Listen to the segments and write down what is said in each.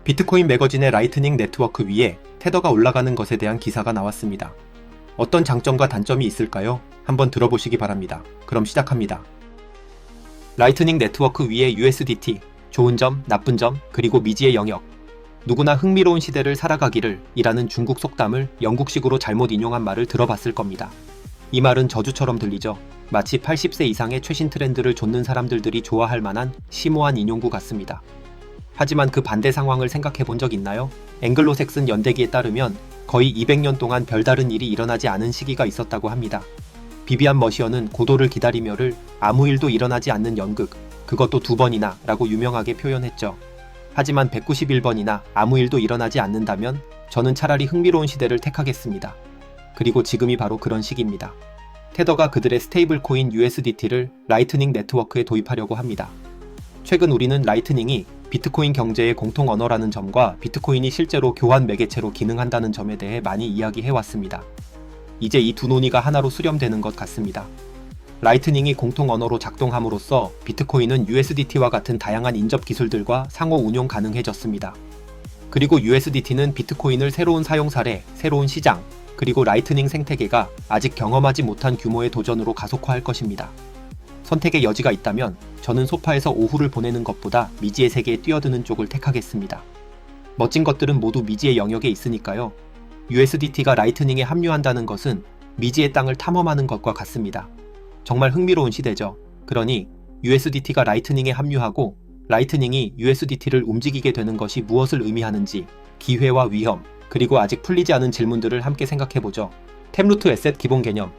비트코인 매거진의 라이트닝 네트워크 위에 테더가 올라가는 것에 대한 기사가 나왔습니다. 어떤 장점과 단점이 있을까요? 한번 들어보시기 바랍니다. 그럼 시작합니다. 라이트닝 네트워크 위에 USDT, 좋은 점, 나쁜 점, 그리고 미지의 영역. 누구나 흥미로운 시대를 살아가기를 이라는 중국 속담을 영국식으로 잘못 인용한 말을 들어봤을 겁니다. 이 말은 저주처럼 들리죠. 마치 80세 이상의 최신 트렌드를 좇는 사람들이 좋아할 만한 심오한 인용구 같습니다. 하지만 그 반대 상황을 생각해 본 적 있나요? 앵글로색슨 연대기에 따르면 거의 200년 동안 별다른 일이 일어나지 않은 시기가 있었다고 합니다. 비비안 머시어는 고도를 기다리며를 아무 일도 일어나지 않는 연극, 그것도 2번이나 라고 유명하게 표현했죠. 하지만 191번이나 아무 일도 일어나지 않는다면 저는 차라리 흥미로운 시대를 택하겠습니다. 그리고 지금이 바로 그런 시기입니다. 테더가 그들의 스테이블 코인 USDT를 라이트닝 네트워크에 도입하려고 합니다. 최근 우리는 라이트닝이 비트코인 경제의 공통 언어라는 점과 비트코인이 실제로 교환 매개체로 기능한다는 점에 대해 많이 이야기해왔습니다. 이제 이 두 논의가 하나로 수렴되는 것 같습니다. 라이트닝이 공통 언어로 작동함으로써 비트코인은 USDT와 같은 다양한 인접 기술들과 상호 운용 가능해졌습니다. 그리고 USDT는 비트코인을 새로운 사용 사례, 새로운 시장, 그리고 라이트닝 생태계가 아직 경험하지 못한 규모의 도전으로 가속화할 것입니다. 선택의 여지가 있다면 저는 소파에서 오후를 보내는 것보다 미지의 세계에 뛰어드는 쪽을 택하겠습니다. 멋진 것들은 모두 미지의 영역에 있으니까요. USDT가 라이트닝에 합류한다는 것은 미지의 땅을 탐험하는 것과 같습니다. 정말 흥미로운 시대죠. 그러니 USDT가 라이트닝에 합류하고 라이트닝이 USDT를 움직이게 되는 것이 무엇을 의미하는지, 기회와 위험, 그리고 아직 풀리지 않은 질문들을 함께 생각해보죠. 템루트 에셋 기본 개념.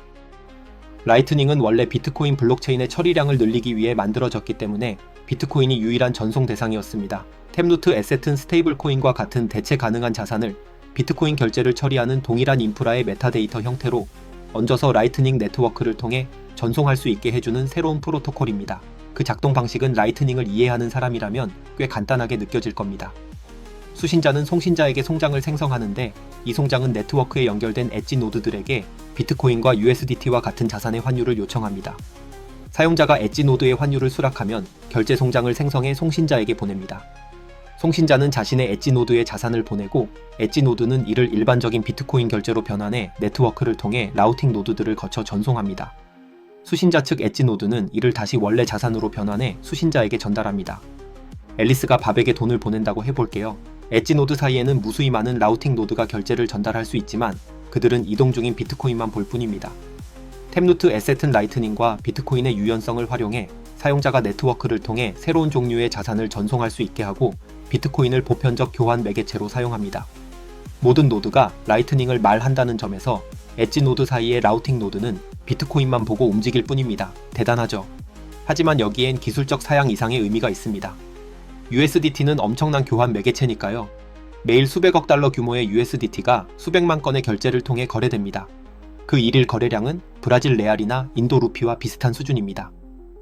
라이트닝은 원래 비트코인 블록체인의 처리량을 늘리기 위해 만들어졌기 때문에 비트코인이 유일한 전송 대상이었습니다. 템루트 에셋은 스테이블 코인과 같은 대체 가능한 자산을 비트코인 결제를 처리하는 동일한 인프라의 메타데이터 형태로 얹어서 라이트닝 네트워크를 통해 전송할 수 있게 해주는 새로운 프로토콜입니다. 그 작동 방식은 라이트닝을 이해하는 사람이라면 꽤 간단하게 느껴질 겁니다. 수신자는 송신자에게 송장을 생성하는데 이 송장은 네트워크에 연결된 엣지 노드들에게 비트코인과 USDT와 같은 자산의 환율을 요청합니다. 사용자가 엣지 노드의 환율을 수락하면 결제 송장을 생성해 송신자에게 보냅니다. 송신자는 자신의 엣지 노드에 자산을 보내고 엣지 노드는 이를 일반적인 비트코인 결제로 변환해 네트워크를 통해 라우팅 노드들을 거쳐 전송합니다. 수신자 측 엣지 노드는 이를 다시 원래 자산으로 변환해 수신자에게 전달합니다. 앨리스가 밥에게 돈을 보낸다고 해볼게요. 엣지 노드 사이에는 무수히 많은 라우팅 노드가 결제를 전달할 수 있지만 그들은 이동 중인 비트코인만 볼 뿐입니다. 템루트 에셋은 라이트닝과 비트코인의 유연성을 활용해 사용자가 네트워크를 통해 새로운 종류의 자산을 전송할 수 있게 하고 비트코인을 보편적 교환 매개체로 사용합니다. 모든 노드가 라이트닝을 말한다는 점에서 엣지 노드 사이의 라우팅 노드는 비트코인만 보고 움직일 뿐입니다. 대단하죠? 하지만 여기엔 기술적 사양 이상의 의미가 있습니다. USDT는 엄청난 교환 매개체니까요. 매일 수백억 달러 규모의 USDT가 수백만 건의 결제를 통해 거래됩니다. 그 일일 거래량은 브라질 레알이나 인도 루피와 비슷한 수준입니다.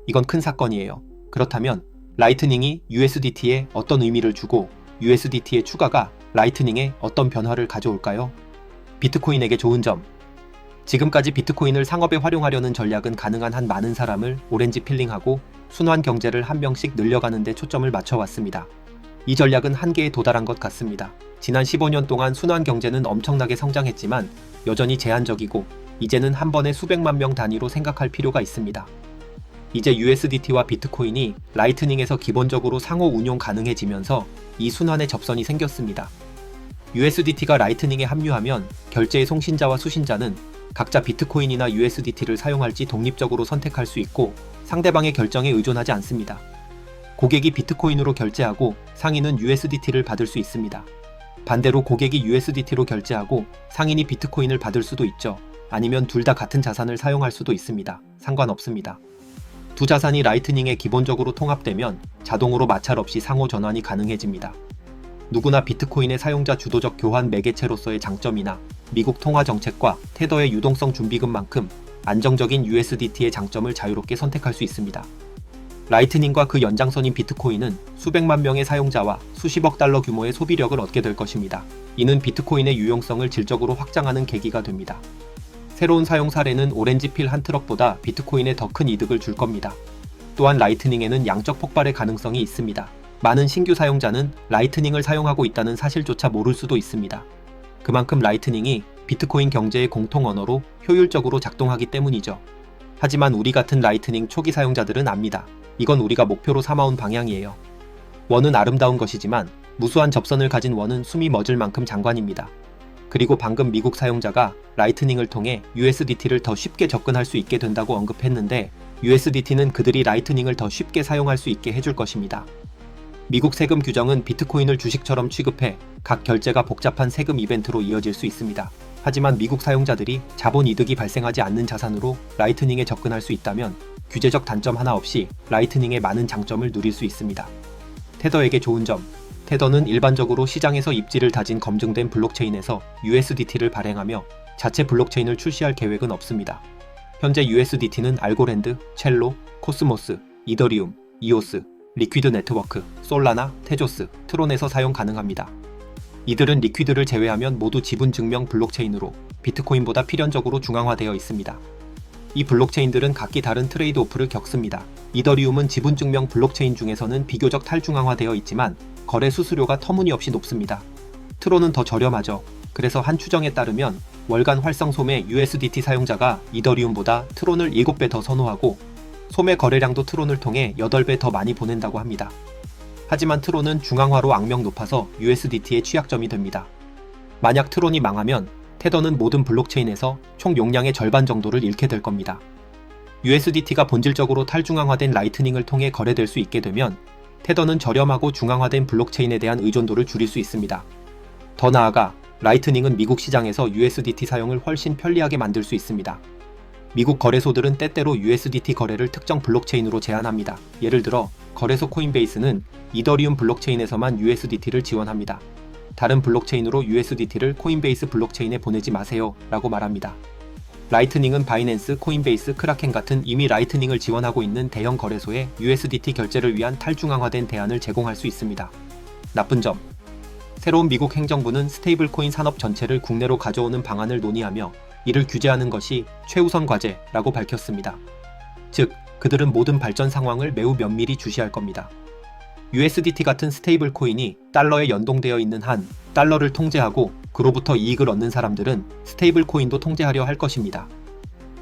이건 큰 사건이에요. 그렇다면 라이트닝이 USDT에 어떤 의미를 주고 USDT의 추가가 라이트닝에 어떤 변화를 가져올까요? 비트코인에게 좋은 점. 지금까지 비트코인을 상업에 활용하려는 전략은 가능한 한 많은 사람을 오렌지 필링하고 순환 경제를 한 명씩 늘려가는 데 초점을 맞춰왔습니다. 이 전략은 한계에 도달한 것 같습니다. 지난 15년 동안 순환 경제는 엄청나게 성장했지만 여전히 제한적이고 이제는 한 번에 수백만 명 단위로 생각할 필요가 있습니다. 이제 USDT와 비트코인이 라이트닝에서 기본적으로 상호 운용 가능해지면서 이 순환의 접선이 생겼습니다. USDT가 라이트닝에 합류하면 결제의 송신자와 수신자는 각자 비트코인이나 USDT를 사용할지 독립적으로 선택할 수 있고 상대방의 결정에 의존하지 않습니다. 고객이 비트코인으로 결제하고 상인은 USDT를 받을 수 있습니다. 반대로 고객이 USDT로 결제하고 상인이 비트코인을 받을 수도 있죠. 아니면 둘 다 같은 자산을 사용할 수도 있습니다. 상관없습니다. 두 자산이 라이트닝에 기본적으로 통합되면 자동으로 마찰 없이 상호 전환이 가능해집니다. 누구나 비트코인의 사용자 주도적 교환 매개체로서의 장점이나 미국 통화 정책과 테더의 유동성 준비금만큼 안정적인 USDT의 장점을 자유롭게 선택할 수 있습니다. 라이트닝과 그 연장선인 비트코인은 수백만 명의 사용자와 수십억 달러 규모의 소비력을 얻게 될 것입니다. 이는 비트코인의 유용성을 질적으로 확장하는 계기가 됩니다. 새로운 사용 사례는 오렌지 필 한 트럭보다 비트코인에 더 큰 이득을 줄 겁니다. 또한 라이트닝에는 양적 폭발의 가능성이 있습니다. 많은 신규 사용자는 라이트닝을 사용하고 있다는 사실조차 모를 수도 있습니다. 그만큼 라이트닝이 비트코인 경제의 공통 언어로 효율적으로 작동하기 때문이죠. 하지만 우리 같은 라이트닝 초기 사용자들은 압니다. 이건 우리가 목표로 삼아온 방향이에요. 원은 아름다운 것이지만 무수한 접선을 가진 원은 숨이 멎을 만큼 장관입니다. 그리고 방금 미국 사용자가 라이트닝을 통해 USDT를 더 쉽게 접근할 수 있게 된다고 언급했는데 USDT는 그들이 라이트닝을 더 쉽게 사용할 수 있게 해줄 것입니다. 미국 세금 규정은 비트코인을 주식처럼 취급해 각 결제가 복잡한 세금 이벤트로 이어질 수 있습니다. 하지만 미국 사용자들이 자본 이득이 발생하지 않는 자산으로 라이트닝에 접근할 수 있다면 규제적 단점 하나 없이 라이트닝의 많은 장점을 누릴 수 있습니다. 테더에게 좋은 점. 테더는 일반적으로 시장에서 입지를 다진 검증된 블록체인에서 USDT를 발행하며 자체 블록체인을 출시할 계획은 없습니다. 현재 USDT는 알고랜드, 첼로, 코스모스, 이더리움, 이오스, 리퀴드 네트워크, 솔라나, 테조스, 트론에서 사용 가능합니다. 이들은 리퀴드를 제외하면 모두 지분 증명 블록체인으로 비트코인보다 필연적으로 중앙화되어 있습니다. 이 블록체인들은 각기 다른 트레이드 오프를 겪습니다. 이더리움은 지분 증명 블록체인 중에서는 비교적 탈중앙화되어 있지만 거래 수수료가 터무니없이 높습니다. 트론은 더 저렴하죠. 그래서 한 추정에 따르면 월간 활성 소매 USDT 사용자가 이더리움보다 트론을 7배 더 선호하고 소매 거래량도 트론을 통해 8배 더 많이 보낸다고 합니다. 하지만 트론은 중앙화로 악명 높아서 USDT의 취약점이 됩니다. 만약 트론이 망하면 테더는 모든 블록체인에서 총 용량의 절반 정도를 잃게 될 겁니다. USDT가 본질적으로 탈중앙화된 라이트닝을 통해 거래될 수 있게 되면 테더는 저렴하고 중앙화된 블록체인에 대한 의존도를 줄일 수 있습니다. 더 나아가 라이트닝은 미국 시장에서 USDT 사용을 훨씬 편리하게 만들 수 있습니다. 미국 거래소들은 때때로 USDT 거래를 특정 블록체인으로 제한합니다. 예를 들어 거래소 코인베이스는 이더리움 블록체인에서만 USDT를 지원합니다. 다른 블록체인으로 USDT를 코인베이스 블록체인에 보내지 마세요 라고 말합니다. 라이트닝은 바이낸스, 코인베이스, 크라켄 같은 이미 라이트닝을 지원하고 있는 대형 거래소에 USDT 결제를 위한 탈중앙화된 대안을 제공할 수 있습니다. 나쁜 점. 새로운 미국 행정부는 스테이블코인 산업 전체를 국내로 가져오는 방안을 논의하며 이를 규제하는 것이 최우선 과제라고 밝혔습니다. 즉, 그들은 모든 발전 상황을 매우 면밀히 주시할 겁니다. USDT 같은 스테이블 코인이 달러에 연동되어 있는 한 달러를 통제하고 그로부터 이익을 얻는 사람들은 스테이블 코인도 통제하려 할 것입니다.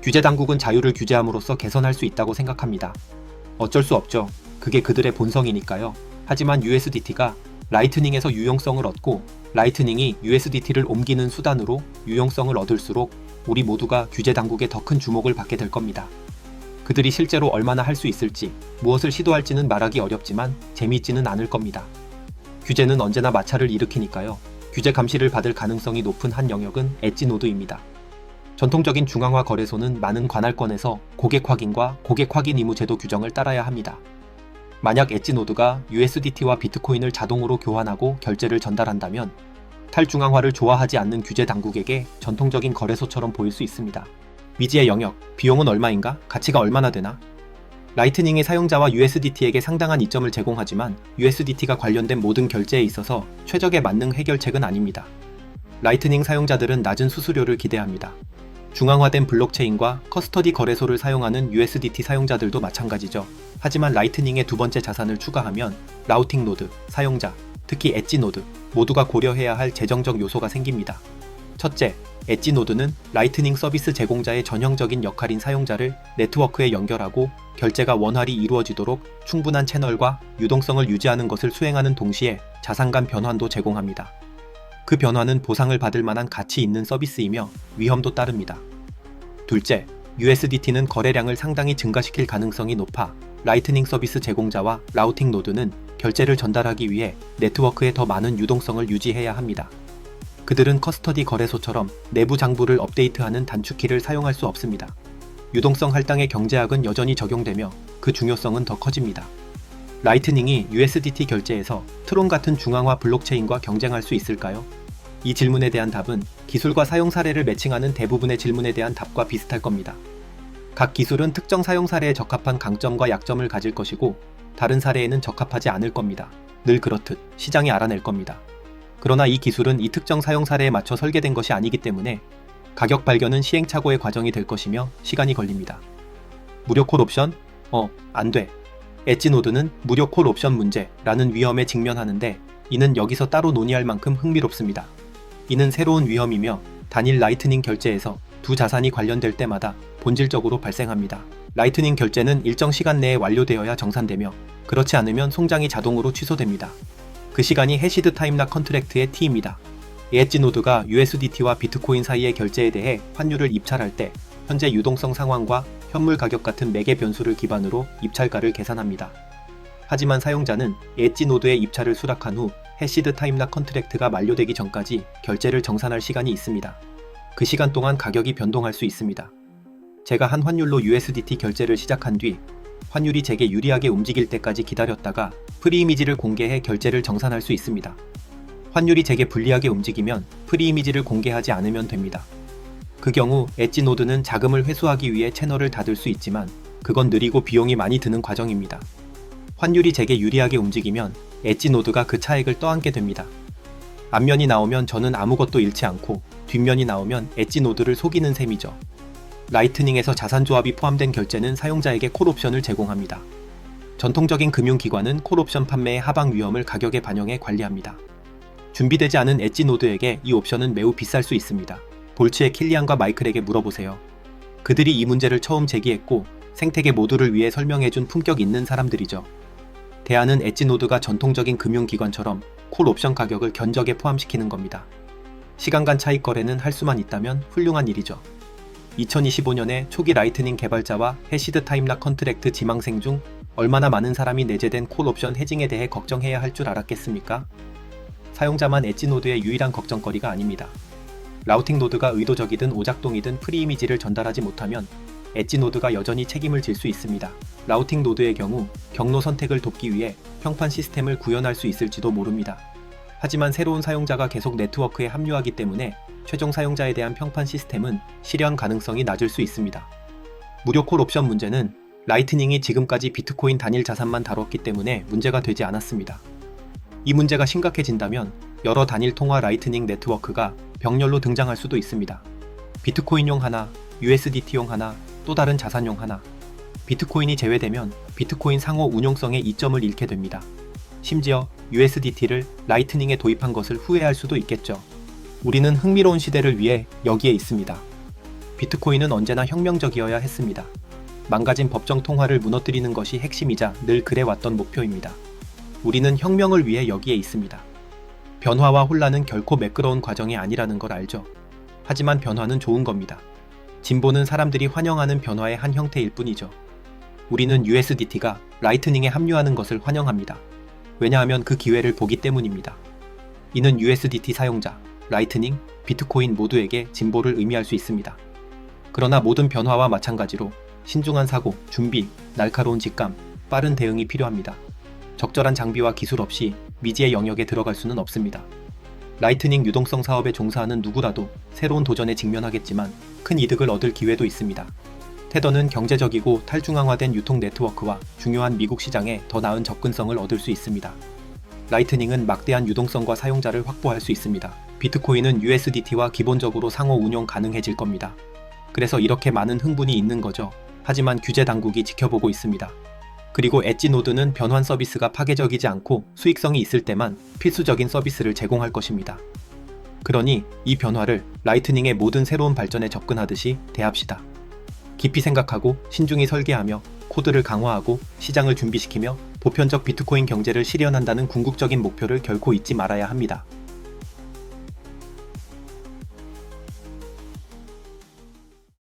규제 당국은 자유를 규제함으로써 개선할 수 있다고 생각합니다. 어쩔 수 없죠. 그게 그들의 본성이니까요. 하지만 USDT가 라이트닝에서 유용성을 얻고 라이트닝이 USDT를 옮기는 수단으로 유용성을 얻을수록 우리 모두가 규제 당국의 더 큰 주목을 받게 될 겁니다. 그들이 실제로 얼마나 할 수 있을지, 무엇을 시도할지는 말하기 어렵지만 재미있지는 않을 겁니다. 규제는 언제나 마찰을 일으키니까요. 규제 감시를 받을 가능성이 높은 한 영역은 엣지노드입니다. 전통적인 중앙화 거래소는 많은 관할권에서 고객 확인과 고객 확인 의무 제도 규정을 따라야 합니다. 만약 엣지노드가 USDT와 비트코인을 자동으로 교환하고 결제를 전달한다면 탈중앙화를 좋아하지 않는 규제 당국에게 전통적인 거래소처럼 보일 수 있습니다. 미지의 영역, 비용은 얼마인가? 가치가 얼마나 되나? 라이트닝의 사용자와 USDT에게 상당한 이점을 제공하지만 USDT가 관련된 모든 결제에 있어서 최적의 만능 해결책은 아닙니다. 라이트닝 사용자들은 낮은 수수료를 기대합니다. 중앙화된 블록체인과 커스터디 거래소를 사용하는 USDT 사용자들도 마찬가지죠. 하지만 라이트닝의 두 번째 자산을 추가하면 라우팅 노드, 사용자, 특히 엣지 노드 모두가 고려해야 할 재정적 요소가 생깁니다. 첫째, 엣지 노드는 라이트닝 서비스 제공자의 전형적인 역할인 사용자를 네트워크에 연결하고 결제가 원활히 이루어지도록 충분한 채널과 유동성을 유지하는 것을 수행하는 동시에 자산 간 변환도 제공합니다. 그 변화는 보상을 받을 만한 가치 있는 서비스이며 위험도 따릅니다. 둘째, USDT는 거래량을 상당히 증가시킬 가능성이 높아 라이트닝 서비스 제공자와 라우팅 노드는 결제를 전달하기 위해 네트워크에 더 많은 유동성을 유지해야 합니다. 그들은 커스터디 거래소처럼 내부 장부를 업데이트하는 단축키를 사용할 수 없습니다. 유동성 할당의 경제학은 여전히 적용되며 그 중요성은 더 커집니다. 라이트닝이 USDT 결제에서 트론 같은 중앙화 블록체인과 경쟁할 수 있을까요? 이 질문에 대한 답은 기술과 사용 사례를 매칭하는 대부분의 질문에 대한 답과 비슷할 겁니다. 각 기술은 특정 사용 사례에 적합한 강점과 약점을 가질 것이고 다른 사례에는 적합하지 않을 겁니다. 늘 그렇듯 시장이 알아낼 겁니다. 그러나 이 기술은 이 특정 사용 사례에 맞춰 설계된 것이 아니기 때문에 가격 발견은 시행착오의 과정이 될 것이며 시간이 걸립니다. 무료 콜 옵션? 안 돼. 엣지노드는 무료 콜 옵션 문제라는 위험에 직면하는데 이는 여기서 따로 논의할 만큼 흥미롭습니다. 이는 새로운 위험이며 단일 라이트닝 결제에서 두 자산이 관련될 때마다 본질적으로 발생합니다. 라이트닝 결제는 일정 시간 내에 완료되어야 정산되며 그렇지 않으면 송장이 자동으로 취소됩니다. 그 시간이 해시드 타임락 컨트랙트의 T입니다. 엣지노드가 USDT와 비트코인 사이의 결제에 대해 환율을 입찰할 때 현재 유동성 상황과 현물 가격 같은 매개 변수를 기반으로 입찰가를 계산합니다. 하지만 사용자는 엣지노드의 입찰을 수락한 후 해시드 타임락 컨트랙트가 만료되기 전까지 결제를 정산할 시간이 있습니다. 그 시간 동안 가격이 변동할 수 있습니다. 제가 한 환율로 USDT 결제를 시작한 뒤 환율이 제게 유리하게 움직일 때까지 기다렸다가 프리이미지를 공개해 결제를 정산할 수 있습니다. 환율이 제게 불리하게 움직이면 프리이미지를 공개하지 않으면 됩니다. 그 경우 엣지노드는 자금을 회수하기 위해 채널을 닫을 수 있지만 그건 느리고 비용이 많이 드는 과정입니다. 환율이 제게 유리하게 움직이면 엣지노드가 그 차액을 떠안게 됩니다. 앞면이 나오면 저는 아무것도 잃지 않고 뒷면이 나오면 엣지노드를 속이는 셈이죠. 라이트닝에서 자산조합이 포함된 결제는 사용자에게 콜옵션을 제공합니다. 전통적인 금융기관은 콜옵션 판매의 하방 위험을 가격에 반영해 관리합니다. 준비되지 않은 엣지노드에게 이 옵션은 매우 비쌀 수 있습니다. 볼츠의 킬리안과 마이클에게 물어보세요. 그들이 이 문제를 처음 제기했고 생태계 모두를 위해 설명해준 품격 있는 사람들이죠. 대안은 엣지노드가 전통적인 금융기관처럼 콜옵션 가격을 견적에 포함시키는 겁니다. 시간 간 차익 거래는 할 수만 있다면 훌륭한 일이죠. 2025년에 초기 라이트닝 개발자와 해시드 타임락 컨트랙트 지망생 중 얼마나 많은 사람이 내재된 콜옵션 해징에 대해 걱정해야 할 줄 알았겠습니까? 사용자만 엣지노드의 유일한 걱정거리가 아닙니다. 라우팅 노드가 의도적이든 오작동이든 프리이미지를 전달하지 못하면 엣지노드가 여전히 책임을 질 수 있습니다. 라우팅 노드의 경우 경로 선택을 돕기 위해 평판 시스템을 구현할 수 있을지도 모릅니다. 하지만 새로운 사용자가 계속 네트워크에 합류하기 때문에 최종 사용자에 대한 평판 시스템은 실현 가능성이 낮을 수 있습니다. 무료 콜 옵션 문제는 라이트닝이 지금까지 비트코인 단일 자산만 다뤘기 때문에 문제가 되지 않았습니다. 이 문제가 심각해진다면 여러 단일 통화 라이트닝 네트워크가 병렬로 등장할 수도 있습니다. 비트코인용 하나, USDT용 하나, 또 다른 자산용 하나. 비트코인이 제외되면 비트코인 상호 운용성의 이점을 잃게 됩니다. 심지어 USDT를 라이트닝에 도입한 것을 후회할 수도 있겠죠. 우리는 흥미로운 시대를 위해 여기에 있습니다. 비트코인은 언제나 혁명적이어야 했습니다. 망가진 법정 통화를 무너뜨리는 것이 핵심이자 늘 그래왔던 목표입니다. 우리는 혁명을 위해 여기에 있습니다. 변화와 혼란은 결코 매끄러운 과정이 아니라는 걸 알죠. 하지만 변화는 좋은 겁니다. 진보는 사람들이 환영하는 변화의 한 형태일 뿐이죠. 우리는 USDT가 라이트닝에 합류하는 것을 환영합니다. 왜냐하면 그 기회를 보기 때문입니다. 이는 USDT 사용자, 라이트닝, 비트코인 모두에게 진보를 의미할 수 있습니다. 그러나 모든 변화와 마찬가지로 신중한 사고, 준비, 날카로운 직감, 빠른 대응이 필요합니다. 적절한 장비와 기술 없이 미지의 영역에 들어갈 수는 없습니다. 라이트닝 유동성 사업에 종사하는 누구라도 새로운 도전에 직면하겠지만 큰 이득을 얻을 기회도 있습니다. 테더는 경제적이고 탈중앙화된 유통 네트워크와 중요한 미국 시장에 더 나은 접근성을 얻을 수 있습니다. 라이트닝은 막대한 유동성과 사용자를 확보할 수 있습니다. 비트코인은 USDT와 기본적으로 상호 운용 가능해질 겁니다. 그래서 이렇게 많은 흥분이 있는 거죠. 하지만 규제 당국이 지켜보고 있습니다. 그리고 엣지노드는 변환 서비스가 파괴적이지 않고 수익성이 있을 때만 필수적인 서비스를 제공할 것입니다. 그러니 이 변화를 라이트닝의 모든 새로운 발전에 접근하듯이 대합시다. 깊이 생각하고 신중히 설계하며 코드를 강화하고 시장을 준비시키며 보편적 비트코인 경제를 실현한다는 궁극적인 목표를 결코 잊지 말아야 합니다.